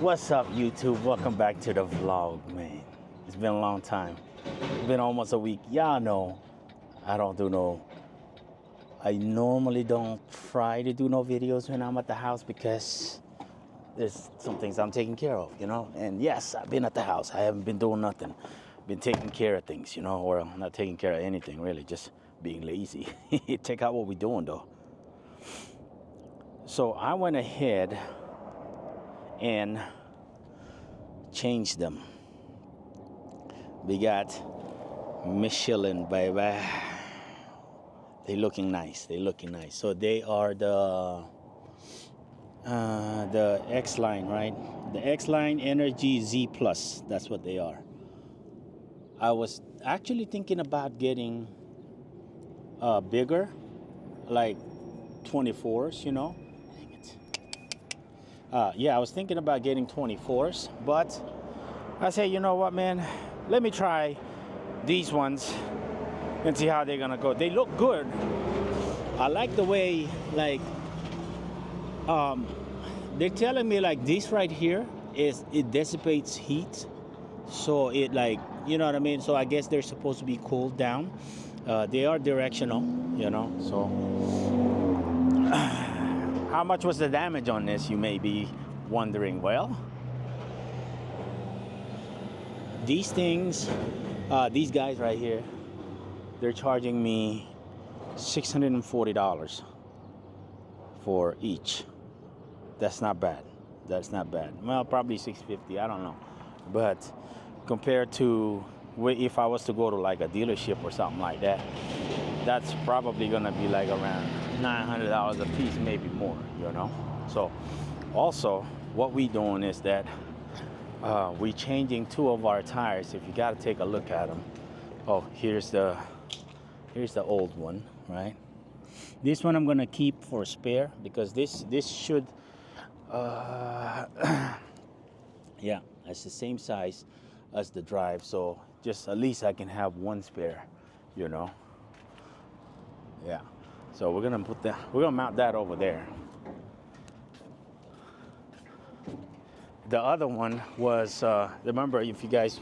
What's up, YouTube? Welcome back to the vlog, man. It's been a long time. It's been almost a week. Y'all know I normally don't try to do no videos when I'm at the house because there's some things I'm taking care of, you know. And yes, I've been at the house. I haven't been doing nothing. Been taking care of things, you know, or I'm not taking care of anything really, just being lazy. Check out what we're doing though. So I went ahead and changed them. We got Michelin, baby. They looking nice. So they are the X line, right? The X line Energy Z Plus. That's what they are. I was actually thinking about getting bigger, like 24s, you know. Yeah, I was thinking about getting 24s, but I say, you know what, man, let me try these ones and see how they're gonna go. They look good. I like the way, like, they're telling me like this right here it dissipates heat, so it, like, you know what I mean. So I guess they're supposed to be cooled down. They are directional, you know. So how much was the damage on this, you may be wondering. Well, these things, these guys right here, they're charging me $640 for each. That's not bad. Well, probably $650, I don't know. But compared to if I was to go to like a dealership or something like that, that's probably gonna be like around $900 a piece, maybe more, you know. So also what we doing is that we changing two of our tires. If you got to take a look at them. Oh, here's the old one, right? This one I'm gonna keep for spare because this should yeah, it's the same size as the drive, so just at least I can have one spare, you know. Yeah, so we're gonna mount that over there. The other one was remember, if you guys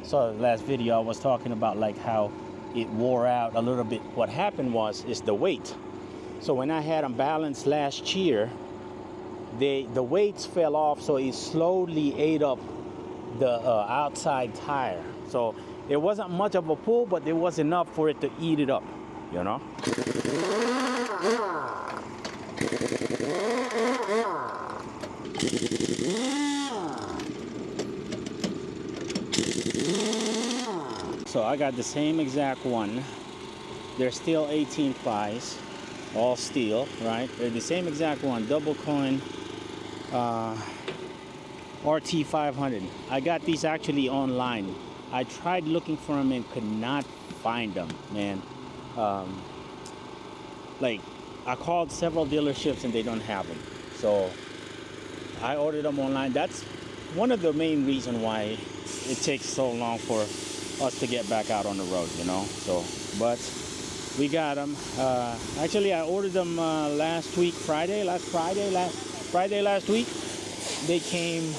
saw the last video, I was talking about like how it wore out a little bit. What happened is the weight. So when I had them balanced last year, the weights fell off, so it slowly ate up the outside tire. So it wasn't much of a pull, but there was enough for it to eat it up, you know. So I got the same exact one. They're still 18 pies, all steel, right? They're the same exact one, double coin RT 500. I got these actually online. I tried looking for them and could not find them, man. Like, I called several dealerships and they don't have them. So I ordered them online. That's one of the main reasons why it takes so long for us to get back out on the road, you know. So, but we got them. Actually, I ordered them last Friday last week. They came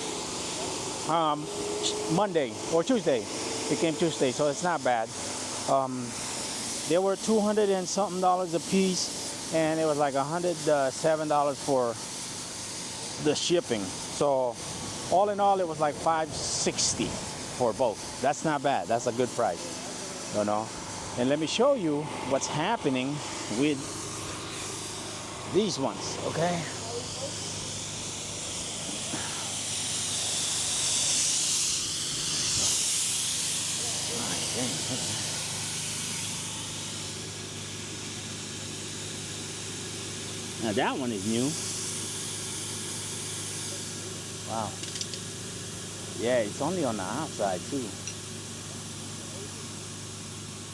Monday or Tuesday. They came Tuesday, so it's not bad. They were $200 and something a piece, and it was like $107 for the shipping. So all in all, it was like $560 for both. That's not bad. That's a good price, you know. And let me show you what's happening with these ones, okay? Now that one is new. Wow. Yeah, it's only on the outside too.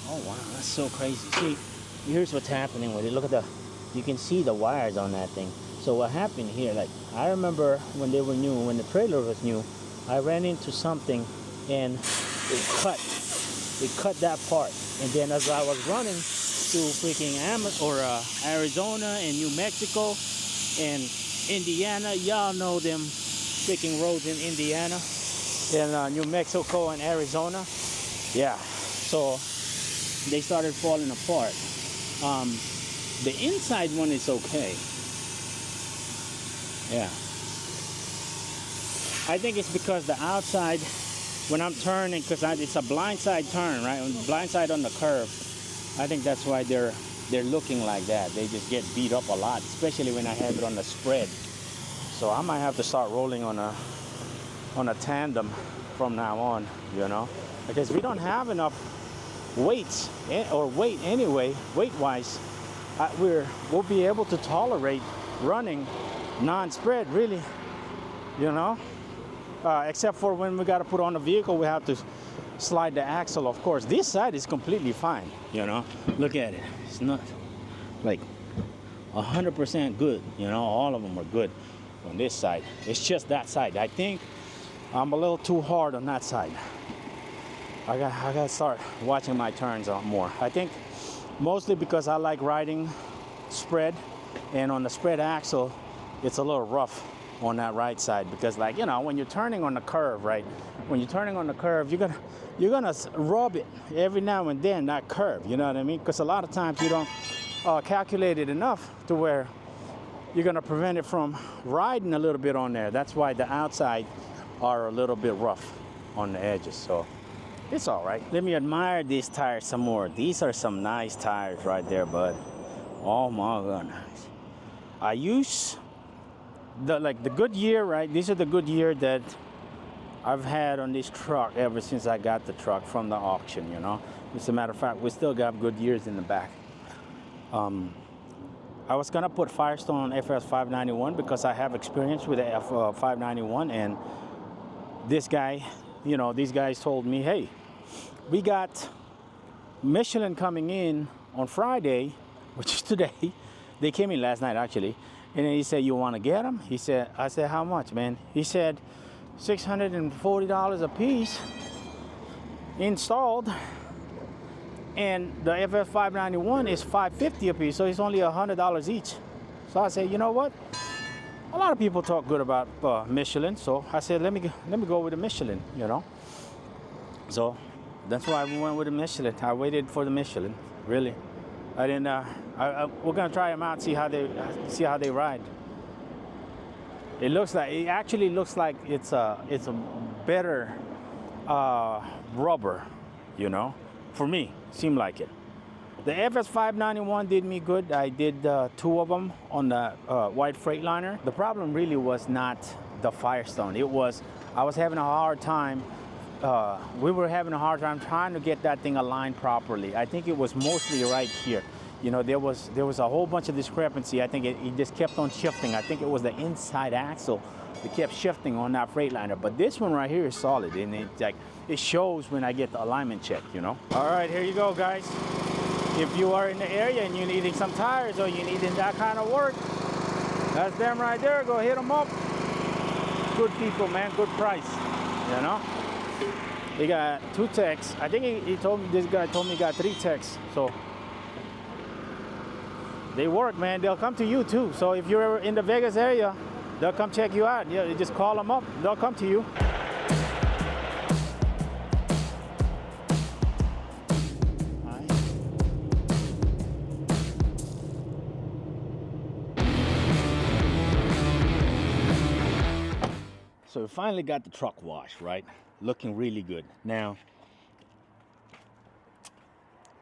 Oh wow, that's so crazy. See, here's what's happening with it. Look at you can see the wires on that thing. So what happened here, like, I remember when they were new, when the trailer was new, I ran into something and it cut that part. And then as I was running through freaking Arizona and New Mexico and Indiana, y'all know them English-speaking roads in Indiana, in New Mexico, and Arizona. Yeah, so they started falling apart. The inside one is okay. Yeah. I think it's because the outside, when I'm turning, because it's a blindside turn, right? Blindside on the curve. I think that's why they're looking like that. They just get beat up a lot, especially when I have it on the spread. So I might have to start rolling on a tandem from now on, you know, because we don't have enough weights or weight anyway, weight-wise. We'll be able to tolerate running non-spread, really, you know. Except for when we got to put on the vehicle, we have to slide the axle, of course. This side is completely fine, you know. Look at it. It's not like 100% good, you know. All of them are good on this side. It's just that side. I think I'm a little too hard on that side. I got to start watching my turns out more. I think mostly because I like riding spread, and on the spread axle, it's a little rough on that right side, because, like, you know, when you're turning on the curve, right? When you're turning on the curve, you're gonna rub it every now and then, that curve, you know what I mean? Because a lot of times you don't calculate it enough to where you're gonna prevent it from riding a little bit on there. That's why the outside are a little bit rough on the edges. So it's all right. Let me admire these tires some more. These are some nice tires right there, bud. Oh my goodness. I use the Goodyear, right? These are the Goodyear that I've had on this truck ever since I got the truck from the auction, you know. As a matter of fact, we still got Goodyears in the back. I was gonna put Firestone FS 591 because I have experience with the F 591, and this guy, you know, these guys told me, hey, we got Michelin coming in on Friday, which is today. They came in last night, actually. And then he said, you want to get them? He said, I said, how much, man? He said, $640 a piece installed. And the FF 591 is $550 a piece, so it's only $100 each. So I said, you know what? A lot of people talk good about Michelin, so I said, let me go with the Michelin, you know. So that's why we went with the Michelin. I waited for the Michelin, really. I didn't. We're gonna try them out, see how they ride. It actually looks like it's a better rubber, you know. For me, seemed like it. The FS 591 did me good. I did 2 of them on the white Freightliner. The problem really was not the Firestone. It was I was having a hard time. We were having a hard time trying to get that thing aligned properly. I think it was mostly right here. You know, there was a whole bunch of discrepancy. I think it just kept on shifting. I think it was the inside axle that kept shifting on that Freightliner. But this one right here is solid, and it shows when I get the alignment check, you know. All right, here you go, guys. If you are in the area and you're needing some tires or you're needing that kind of work, that's them right there. Go hit them up. Good people, man. Good price, you know. He got 2 techs. I think this guy told me he got 3 techs. So they work, man. They'll come to you too. So if you're ever in the Vegas area, they'll come check you out. Yeah, you just call them up. They'll come to you. So we finally got the truck washed, right? Looking really good. Now,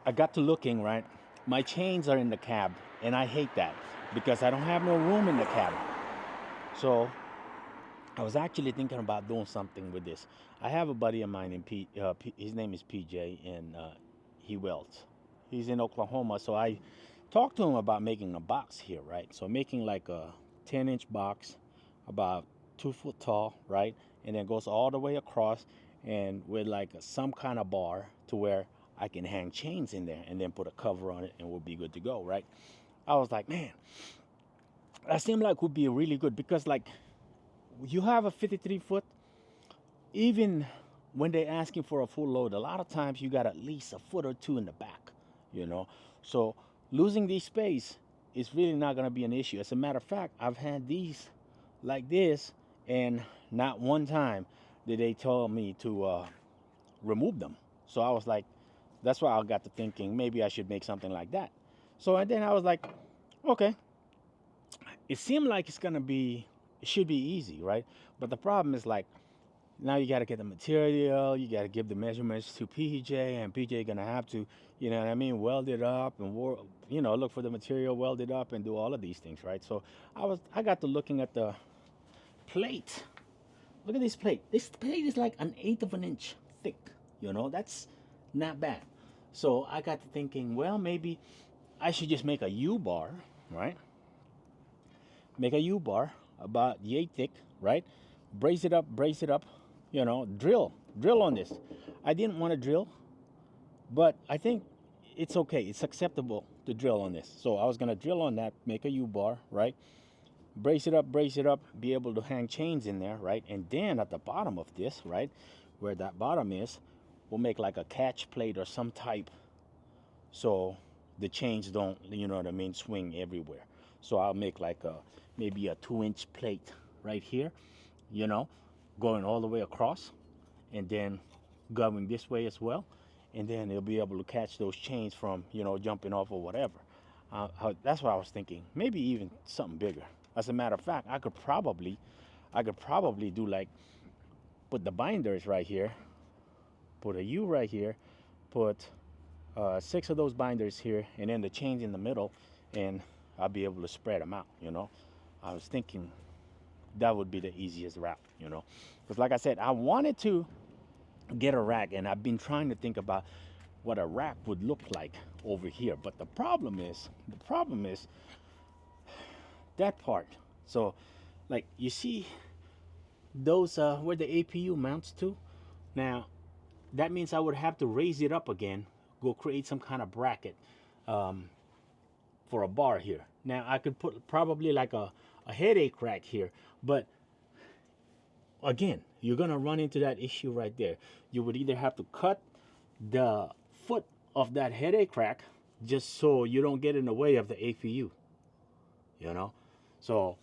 I got to looking, right? My chains are in the cab, and I hate that because I don't have no room in the cab. So I was actually thinking about doing something with this. I have a buddy of mine his name is PJ, and he welds. He's in Oklahoma, so I talked to him about making a box here, right? So making like a 10-inch box, about 2 foot tall, right? And then goes all the way across, and with like some kind of bar to where I can hang chains in there and then put a cover on it and we'll be good to go, right? I was like, man, that seemed like would be really good because, like, you have a 53 foot, even when they're asking for a full load, a lot of times you got at least a foot or 2 in the back, you know? So losing this space is really not going to be an issue. As a matter of fact, I've had these like this and not one time did they tell me to remove them. So I was like, that's why I got to thinking maybe I should make something like that. So and then I was like, okay, it seemed like it should be easy, right? But the problem is like now you got to get the material, you got to give the measurements to PJ, and PJ gonna have to, you know what I mean, weld it up and look for the material, weld it up, and do all of these things, right? So I got to looking at the plate. Look at this plate. This plate is like an eighth of an inch thick. That's not bad. So I got to thinking, well, maybe I should just make a U bar, right? Make a U bar about yay thick, right? Brace it up, drill on this. I didn't want to drill, but I think it's okay. It's acceptable to drill on this. So I was gonna drill on that, make a U bar, right? Brace it up, be able to hang chains in there, right? And then at the bottom of this, right, where that bottom is, we'll make like a catch plate or some type, so the chains don't, swing everywhere. So I'll make like maybe a 2-inch plate right here, you know, going all the way across, and then going this way as well, and then it'll be able to catch those chains from, jumping off or whatever. That's what I was thinking. Maybe even something bigger. As a matter of fact, I could probably do like put the binders right here, put a U right here, put 6 of those binders here, and then the chains in the middle, and I'll be able to spread them out. I was thinking that would be the easiest route. Because like I said, I wanted to get a rack, and I've been trying to think about what a rack would look like over here. But the problem is that part. So, like you see those where the APU mounts to. Now, that means I would have to raise it up again, go create some kind of bracket for a bar here. Now I could put probably like a headache rack here, but again, you're gonna run into that issue right there. You would either have to cut the foot of that headache rack just so you don't get in the way of the APU. So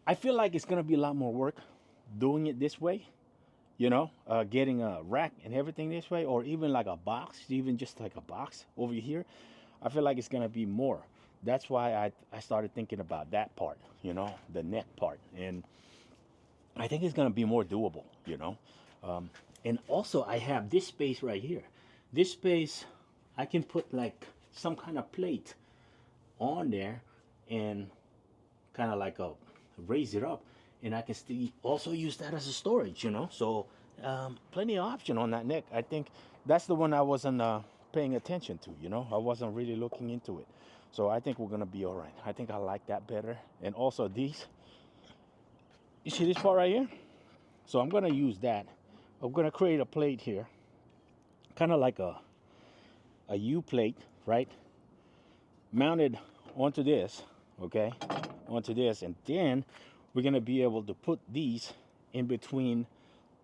I feel like it's gonna be a lot more work doing it this way. Getting a rack and everything this way, or even like a box, even just like a box over here. I feel like it's gonna be more. That's why I started thinking about that part, the neck part, and I think it's gonna be more doable, and also I have this space right here. This space, I can put like some kind of plate on there and kind of like raise it up, and I can still also use that as a storage, So plenty of option on that neck. I think that's the one I wasn't paying attention to, I wasn't really looking into it. So I think we're gonna be all right. I think I like that better. And also these, you see this part right here? So I'm gonna use that. I'm gonna create a plate here, kind of like a U plate, right? Mounted onto this, okay? Onto this, and then we're gonna be able to put these in between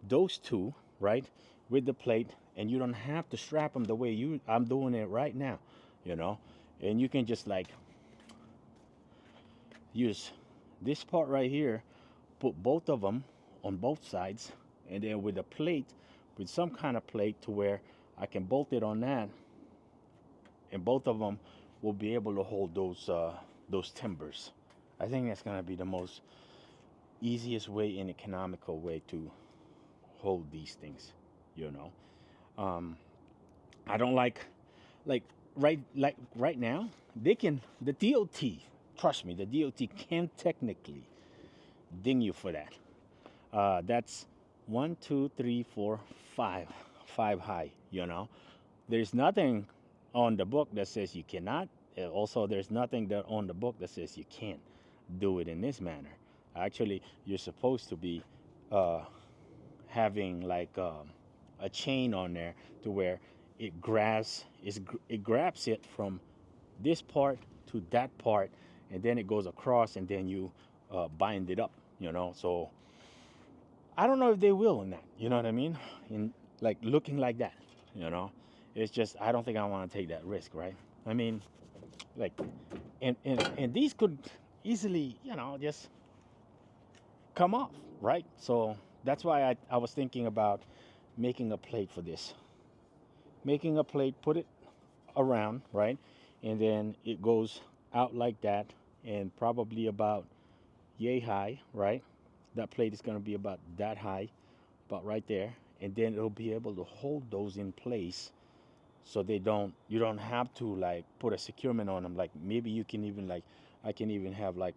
those two, right, with the plate, and you don't have to strap them the way I'm doing it right now, and you can just like use this part right here, put both of them on both sides, and then with a plate, with some kind of plate to where I can bolt it on that, and both of them will be able to hold those timbers. I think that's gonna be the most easiest way and economical way to hold these things, I don't like right now the DOT, trust me, the DOT can technically ding you for that. That's 1 2 3 4 5 high. There's nothing on the book that says you cannot. Also, there's nothing that on the book that says you can't do it in this manner. Actually, you're supposed to be having like a chain on there to where it grabs it from this part to that part, and then it goes across, and then you bind it up. So I don't know if they will in that. You know what I mean? In like looking like that. It's just I don't think I want to take that risk, right? I mean, like, and these could easily, just come off, right? So that's why I was thinking about making a plate for this. Making a plate, put it around, right? And then it goes out like that, and probably about yay high, right? That plate is going to be about that high, about right there. And then it'll be able to hold those in place so you don't have to like put a securement on them. Like maybe you can even like, I can even have like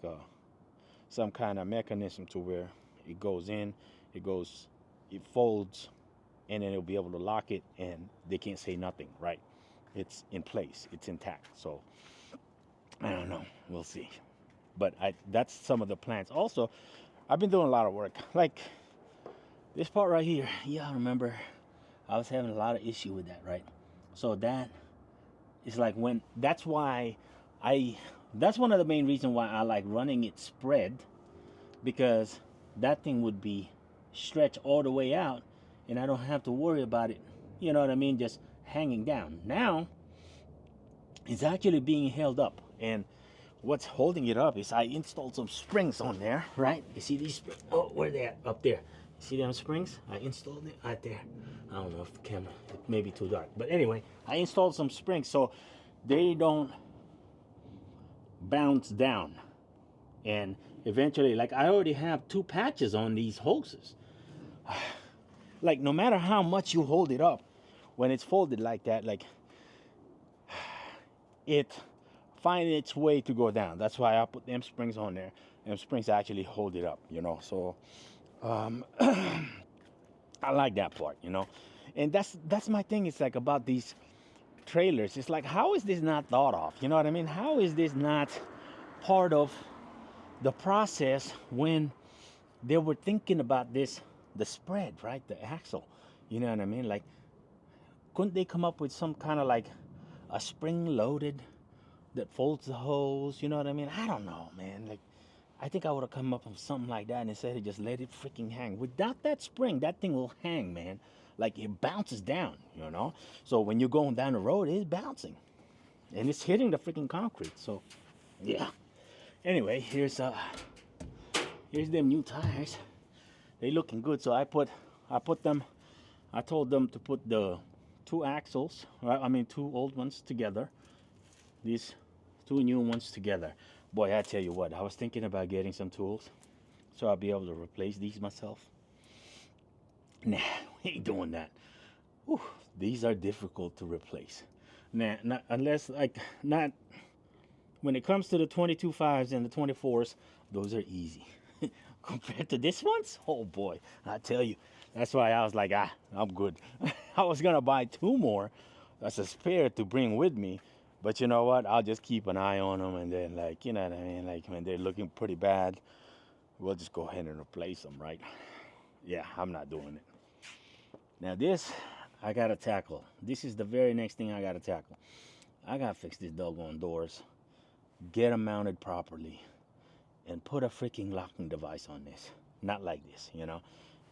some kind of mechanism to where it goes in, it goes, it folds, and then it'll be able to lock it, and they can't say nothing, right? It's in place, it's intact. So I don't know, we'll see. But that's some of the plans. Also, I've been doing a lot of work. Like this part right here, yeah, I remember I was having a lot of issue with that, right? So that is like when, I, that's one of the main reasons why I like running it spread, because that thing would be stretched all the way out and I don't have to worry about it, you know what I mean, just hanging down. Now it's actually being held up, and what's holding it up is I installed some springs on there, right? You see these springs? Oh, where they at? Up there. See them springs? I installed it right there. I don't know if the camera, it may be too dark, but anyway, I installed some springs so they don't bounce down. And eventually, like I already have 2 patches on these hoses. Like no matter how much you hold it up, when it's folded like that, like it finds its way to go down. That's why I put them springs on there. Them springs actually hold it up, you know. So I like that part, you know. And that's my thing. It's like about these trailers. It's like, how is this not thought of? You know what I mean? How is this not part of the process when they were thinking about this, the spread, right? The axle. You know what I mean? Like, couldn't they come up with some kind of like a spring loaded that folds the hose? You know what I mean? I don't know, man. Like, I think I would have come up with something like that instead of just let it freaking hang. Without that spring, that thing will hang, man. Like it bounces down, you know? So when you're going down the road, it's bouncing. And it's hitting the freaking concrete. So, yeah. Anyway, here's them new tires. They looking good. So I told them to put the 2 axles, right? I mean 2 old ones together. These 2 new ones together. Boy, I tell you what, I was thinking about getting some tools so I'll be able to replace these myself. Nah, we ain't doing that. Whew, these are difficult to replace. Nah, not unless like not when it comes to the 22.5s and the 24s, those are easy. Compared to this ones, oh boy, I tell you, that's why I was like, I'm good. I was gonna buy 2 more as a spare to bring with me. But you know what? I'll just keep an eye on them, and then, like, you know what I mean? Like, when they're looking pretty bad, we'll just go ahead and replace them, right? Yeah, I'm not doing it. Now, this, I got to tackle. This is the very next thing I got to tackle. I got to fix these doggone doors, get them mounted properly, and put a freaking locking device on this. Not like this, you know?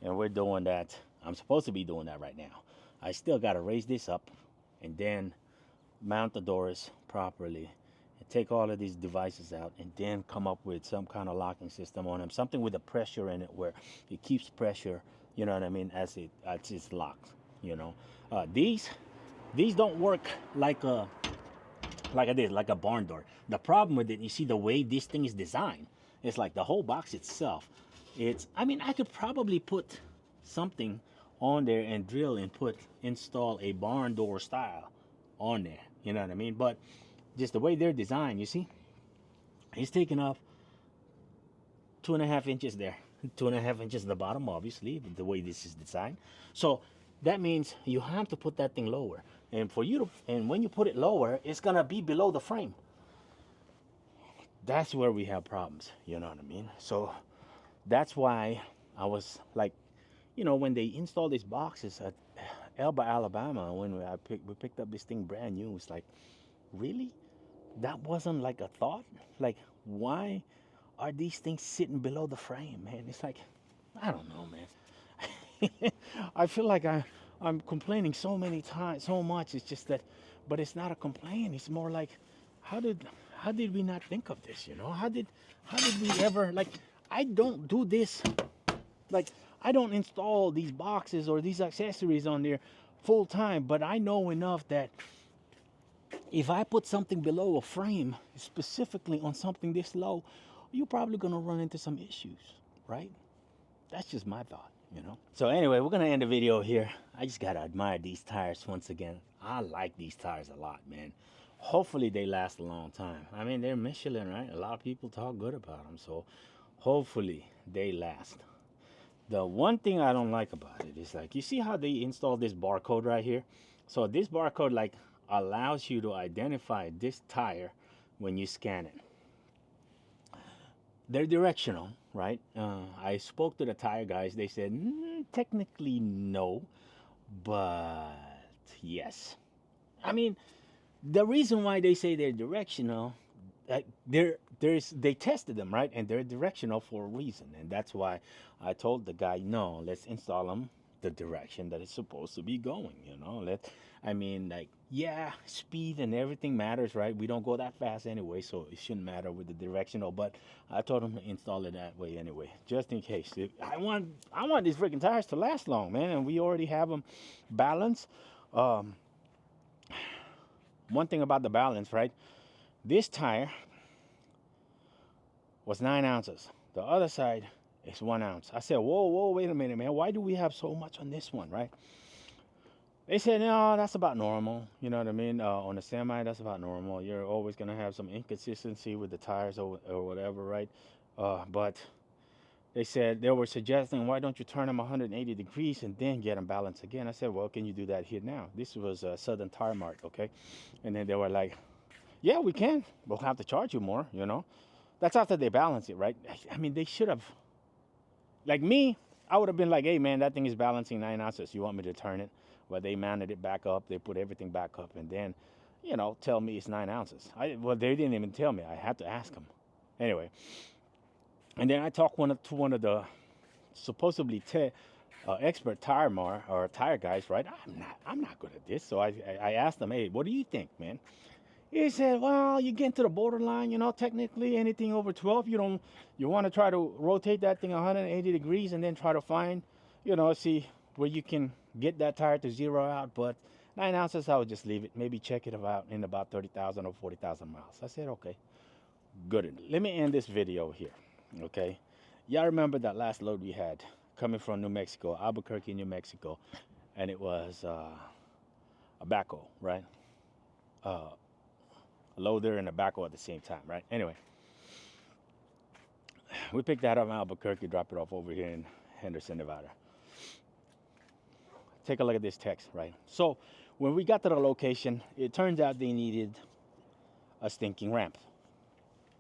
And we're doing that. I'm supposed to be doing that right now. I still got to raise this up and then mount the doors properly and take all of these devices out and then come up with some kind of locking system on them, something with a pressure in it where it keeps pressure, you know what I mean, as it's locked, you know. These don't work like a barn door. The problem with it, you see the way this thing is designed, it's like the whole box itself, I mean, I could probably put something on there and drill and install a barn door style on there, you know what I mean? But just the way they're designed, you see, it's taking off 2.5 inches there, 2.5 inches at the bottom, obviously, the way this is designed. So that means you have to put that thing lower, and when you put it lower, it's gonna be below the frame. That's where we have problems, you know what I mean? So that's why I was like, you know, when they installed these boxes at Elba, Alabama, when we picked up this thing brand new, it's like, really? That wasn't like a thought? Like, why are these things sitting below the frame, man? It's like, I don't know, man. I feel like I'm complaining so many times, so much. It's just that, but it's not a complaint. It's more like, how did we not think of this? You know, how did we ever, like, I don't do this. Like, I don't install these boxes or these accessories on there full time, but I know enough that if I put something below a frame, specifically on something this low, you're probably gonna run into some issues, right? That's just my thought, you know? So anyway, we're gonna end the video here. I just gotta admire these tires once again. I like these tires a lot, man. Hopefully they last a long time. I mean, they're Michelin, right? A lot of people talk good about them, so hopefully they last. The one thing I don't like about it is, like, you see how they install this barcode right here? So this barcode like allows you to identify this tire when you scan it. They're directional, right? I spoke to the tire guys. They said, technically no, but yes. I mean, the reason why they say they're directional, they tested them, right, and they're directional for a reason, and that's why I told the guy, no, let's install them the direction that it's supposed to be going. I mean, like, yeah, speed and everything matters, right? We don't go that fast anyway, so it shouldn't matter with the directional. But I told him to install it that way anyway, just in case. I want these freaking tires to last long, man, and we already have them balanced. One thing about the balance, right? This tire was 9 ounces. The other side is 1 ounce. I said, whoa, wait a minute, man. Why do we have so much on this one, right? They said, no, that's about normal. You know what I mean? On the semi, that's about normal. You're always going to have some inconsistency with the tires or whatever, right? But they said, they were suggesting, why don't you turn them 180 degrees and then get them balanced again? I said, well, can you do that here now? This was Southern Tire Mart, okay? And then they were like, yeah, we can. We'll have to charge you more, you know? That's after they balance it, right? I mean, they should have. Like me, I would have been like, hey, man, that thing is balancing 9 ounces. You want me to turn it? Well, they mounted it back up. They put everything back up. And then, tell me it's 9 ounces. Well, they didn't even tell me. I had to ask them. Anyway. And then I talked to one of the supposedly expert tire guys, right? I'm not good at this. So I asked them, hey, what do you think, man? He said, well, you get to the borderline, technically anything over 12, you want to try to rotate that thing 180 degrees and then try to find, see where you can get that tire to zero out. But 9 ounces, I would just leave it. Maybe check it out in about 30,000 or 40,000 miles. I said, okay, good. Let me end this video here, okay? Y'all remember that last load we had coming from New Mexico, Albuquerque, New Mexico, and it was a backhoe, right? A loader and a backhoe at the same time, right? Anyway, we picked that up in Albuquerque, dropped it off over here in Henderson, Nevada. Take a look at this text, right? So when we got to the location, it turns out they needed a stinking ramp.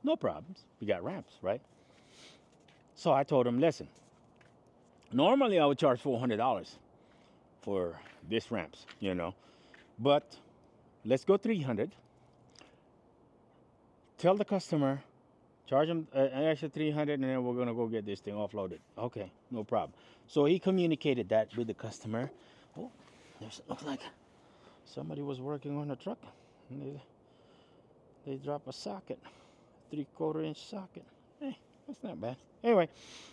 No problems. We got ramps, right? So I told them, listen, normally I would charge $400 for this ramps, but let's go $300. Tell the customer, charge them an extra $300, and then we're gonna go get this thing offloaded. Okay, no problem. So he communicated that with the customer. Oh, looks like somebody was working on a truck. They drop a socket, 3/4 inch socket. Hey, that's not bad. Anyway,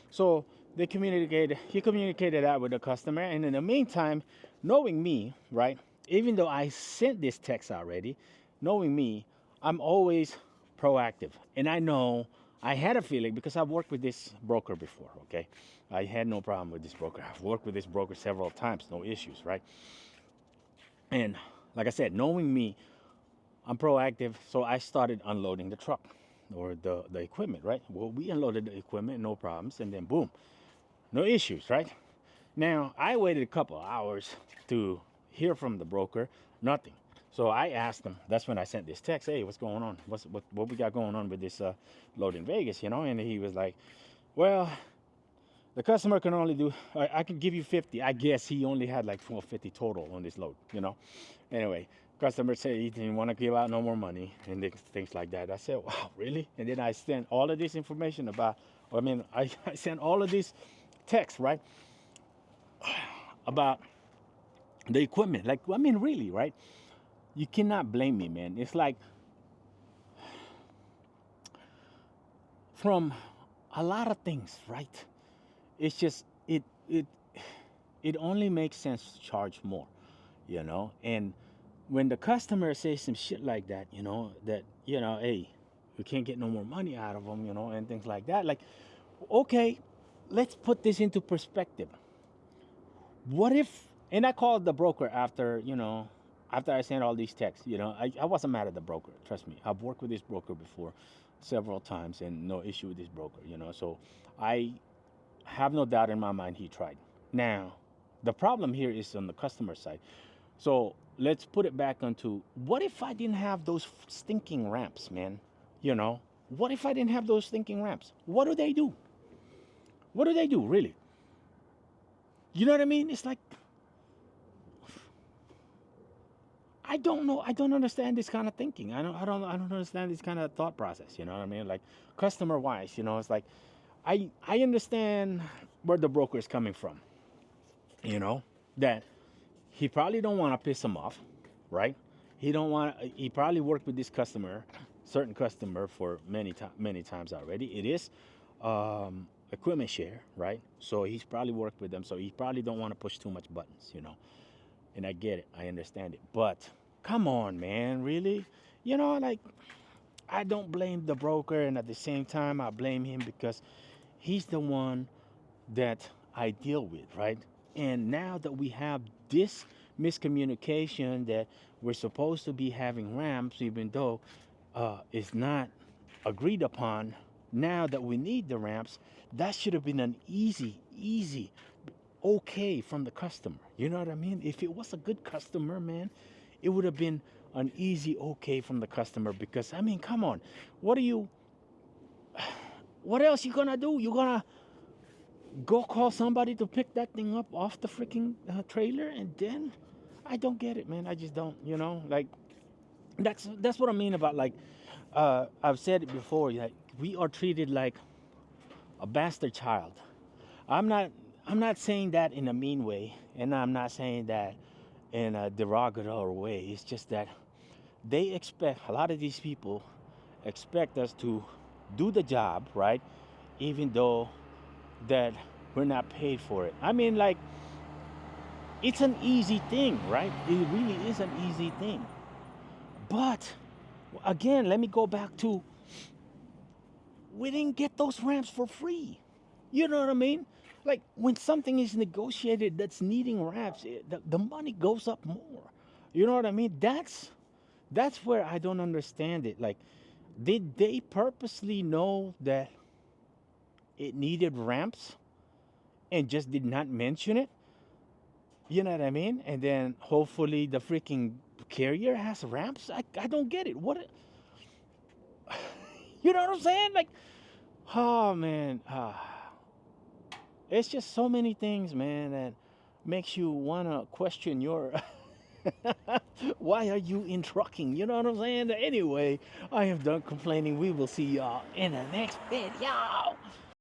so he communicated that with the customer, and in the meantime, knowing me, right? Even though I sent this text already, knowing me, I'm always proactive. And I know, I had a feeling, because I've worked with this broker before, okay? I had no problem with this broker. I've worked with this broker several times, no issues, right? And like I said, knowing me, I'm proactive, so I started unloading the truck or the equipment, right? Well, we unloaded the equipment, no problems, and then boom, no issues, right? Now, I waited a couple of hours to hear from the broker, nothing. So I asked him, that's when I sent this text, hey, what's going on? What we got going on with this load in Vegas, And he was like, well, the customer can only do, I can give you 50. I guess he only had like 450 total on this load, Anyway, customer said he didn't want to give out no more money and things like that. I said, wow, really? And then I sent all of this information I sent all of this text, right? About the equipment. Really, right? You cannot blame me, man. It's like from a lot of things, right? It's just it only makes sense to charge more, you know. And when the customer says some shit like that, that hey, we can't get no more money out of them, and things like that. Like, okay, let's put this into perspective. What if? And I called the broker after I sent all these texts. I wasn't mad at the broker. Trust me, I've worked with this broker before, several times, and no issue with this broker. So I have no doubt in my mind he tried. Now, the problem here is on the customer side. So let's put it back onto what if I didn't have those stinking ramps, man? You know, what if I didn't have those stinking ramps? What do they do? What do they do, really? You know what I mean? It's like, I don't know. I don't understand this kind of thinking. I don't understand this kind of thought process. You know what I mean? Like, customer wise, it's like, I understand where the broker is coming from. That he probably don't want to piss him off, right? He probably worked with this certain customer for many times already. It is equipment share, right? So he's probably worked with them, so he probably don't want to push too much buttons. And I get it, I understand it, but come on, man, really? Like, I don't blame the broker, and at the same time I blame him because he's the one that I deal with, right? And now that we have this miscommunication that we're supposed to be having ramps, even though it's not agreed upon, now that we need the ramps, that should have been an easy okay from the customer. You know what I mean? If it was a good customer, man, it would have been an easy okay from the customer because, I mean, come on. What else you gonna do? You gonna go call somebody to pick that thing up off the freaking trailer, and then I don't get it, man. I just don't. Like, that's what I mean about, like, I've said it before. Like, we are treated like a bastard child. I'm not. I'm not saying that in a mean way, and I'm not saying that in a derogatory way. It's just that they expect, a lot of these people expect us to do the job, right? Even though that we're not paid for it. I mean, like, it's an easy thing, right? It really is an easy thing. But again, let me go back to, we didn't get those ramps for free. You know what I mean? Like, when something is negotiated that's needing ramps, the money goes up more. You know what I mean? That's where I don't understand it. Like, did they purposely know that it needed ramps and just did not mention it? You know what I mean? And then hopefully the freaking carrier has ramps. I don't get it. What? You know what I'm saying? Like, oh man, it's just so many things, man, that makes you wanna question your. Why are you in trucking? You know what I'm saying? Anyway, I am done complaining. We will see y'all in the next video.